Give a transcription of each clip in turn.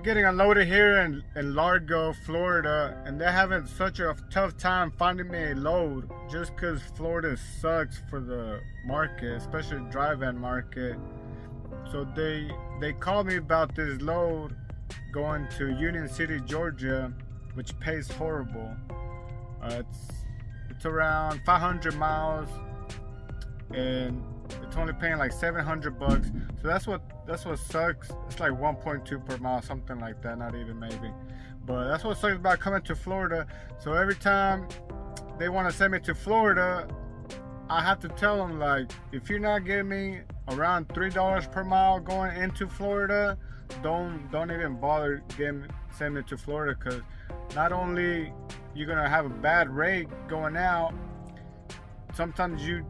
getting unloaded here in Largo, Florida, and they're having such a tough time finding me a load just because Florida sucks for the market, especially the dry van market. So they called me about this load going to Union City, Georgia, which pays horrible. It's around 500 miles, and it's only paying like $700. So that's what sucks. It's like 1.2 per mile, something like that, not even maybe. But that's what sucks about coming to Florida. So every time they want to send me to Florida, I have to tell them, like, if you're not getting me around $3 per mile going into Florida, don't even bother send me to Florida, because not only you're gonna have a bad rate going out, sometimes you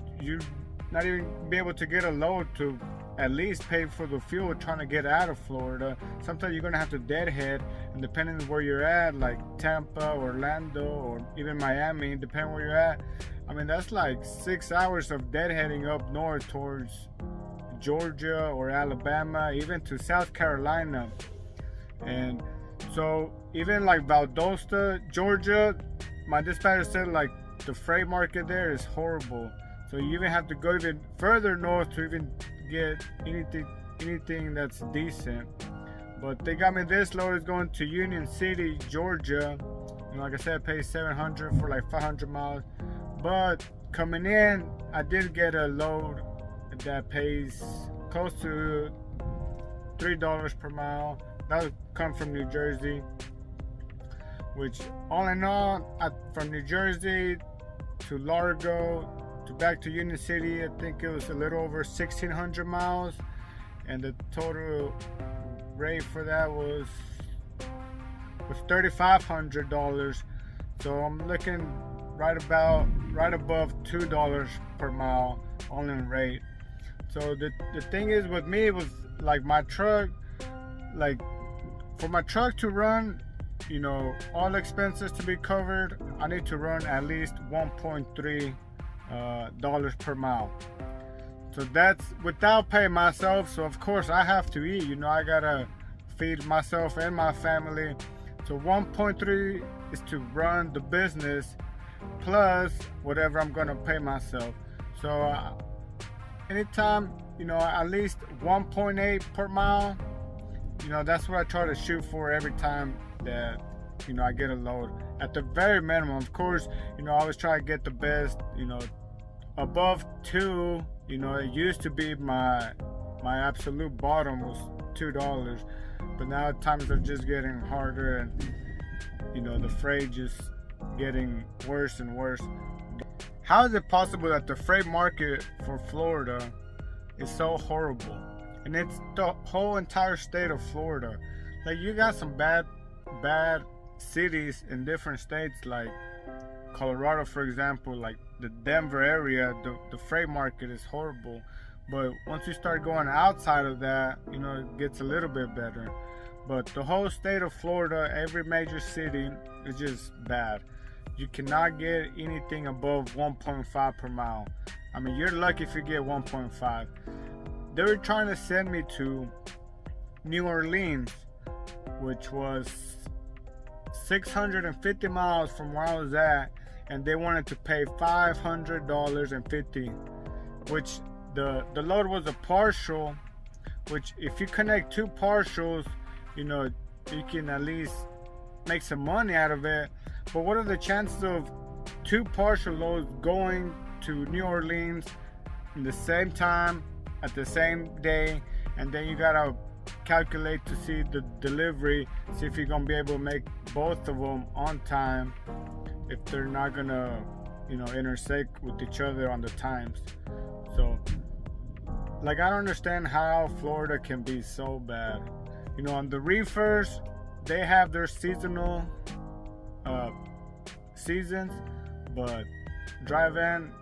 not even be able to get a load to at least pay for the fuel trying to get out of Florida. Sometimes you're gonna have to deadhead, and depending on where you're at, like Tampa, Orlando, or even Miami, depending where you're at, I mean, that's like 6 hours of deadheading up north towards Georgia or Alabama, even to South Carolina. And so even like Valdosta, Georgia, my dispatcher said like the freight market there is horrible. So you even have to go even further north to even get anything that's decent. But they got me this load. Is going to Union City, Georgia. Like I said, I paid $700 for like 500 miles. But coming in, I did get a load that pays close to $3 per mile. That would come from New Jersey, which all in all, from New Jersey to Largo to back to Union City, I think it was a little over 1,600 miles, and the total rate for that was $3,500. So I'm looking right above $2 per mile all in rate. So the thing is with me, it was like my truck, like for my truck to run, all expenses to be covered, I need to run at least $1.3 dollars per mile. So that's without paying myself. So of course I have to eat, I gotta feed myself and my family. So 1.3 is to run the business plus whatever I'm gonna pay myself. So anytime, at least 1.8 per mile, that's what I try to shoot for every time that I get a load. At the very minimum, of course, I always try to get the best, above 2. It used to be my absolute bottom was $2, but now times are just getting harder, and the freight just getting worse and worse. How is it possible that the freight market for Florida is so horrible? And it's the whole entire state of Florida. Like, you got some bad cities in different states, like Colorado, for example, like the Denver area, the freight market is horrible. But once you start going outside of that, it gets a little bit better. But the whole state of Florida, every major city is just bad. You cannot get anything above 1.5 per mile. I mean, you're lucky if you get 1.5. They were trying to send me to New Orleans, which was 650 miles from where I was at, and they wanted to pay $500.50, which the load was a partial, which if you connect two partials, you can at least make some money out of it. But what are the chances of two partial loads going to New Orleans in the same time at the same day, and then you gotta calculate to see the delivery, see if you're gonna be able to make both of them on time, if they're not gonna intersect with each other on the times. So like, I don't understand how Florida can be so bad. On the reefers, they have their seasonal seasons, but dry van,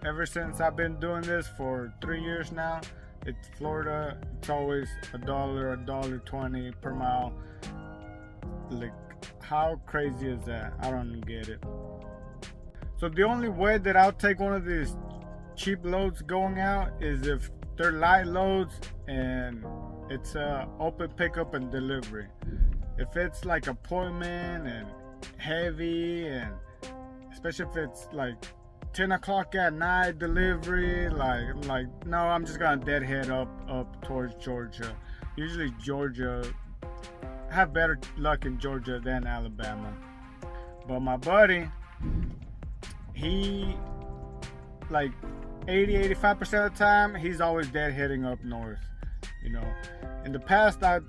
ever since I've been doing this for 3 years now, it's Florida, it's always $1.20 per mile. Like, how crazy is that? I don't even get it. So the only way that I'll take one of these cheap loads going out is if they're light loads and it's open pickup and delivery. if it's like appointment and heavy, and especially if it's like 10 o'clock at night delivery, like no, I'm just gonna deadhead up towards Georgia. Usually Georgia, have better luck in Georgia than Alabama. But my buddy, he like 80-85% of the time he's always deadheading up north. You know, in the past I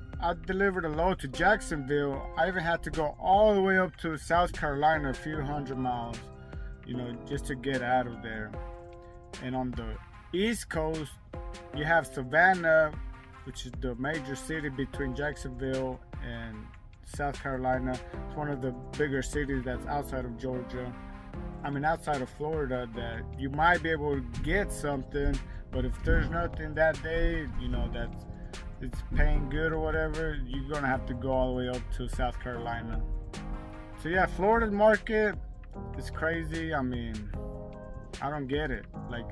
delivered a load to Jacksonville. I even had to go all the way up to South Carolina, a few hundred miles, you know, just to get out of there. And on the East Coast, you have Savannah, which is the major city between Jacksonville and South Carolina. It's one of the bigger cities that's outside of Georgia. I mean, outside of Florida, that you might be able to get something, but if there's nothing that day, you know, it's paying good or whatever, you're gonna have to go all the way up to South Carolina. So yeah, Florida's market is crazy. I mean, I don't get it. Like,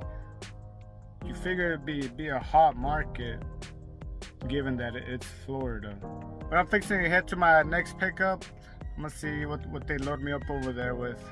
you figure it'd be a hot market given that it's Florida. But I'm fixing to head to my next pickup. I'm gonna see what they load me up over there with.